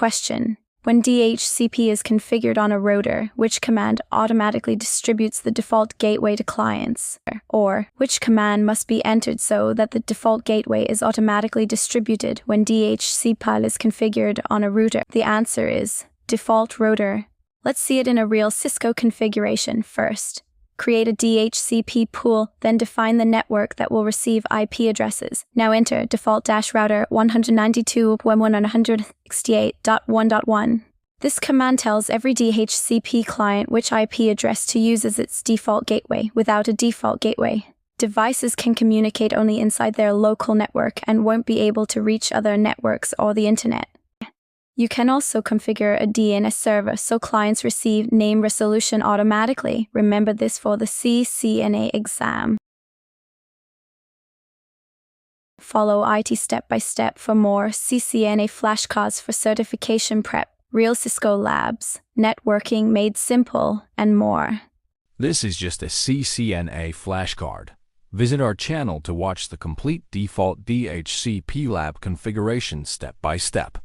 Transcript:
Question: when DHCP is configured on a router, which command automatically distributes the default gateway to clients? Or, which command must be entered so that the default gateway is automatically distributed when DHCP is configured on a router? The answer is default router. Let's see it in a real Cisco configuration first. Create a DHCP pool, then define the network that will receive IP addresses. Now enter default-router 192.168.1.1. This command tells every DHCP client which IP address to use as its default gateway. Without a default gateway, devices can communicate only inside their local network and won't be able to reach other networks or the internet. You can also configure a DNS server so clients receive name resolution automatically. Remember this for the CCNA exam. Follow IT step by step for more CCNA flashcards for certification prep, real Cisco labs, networking made simple, and more. This is just a CCNA flashcard. Visit our channel to watch the complete default DHCP lab configuration step by step.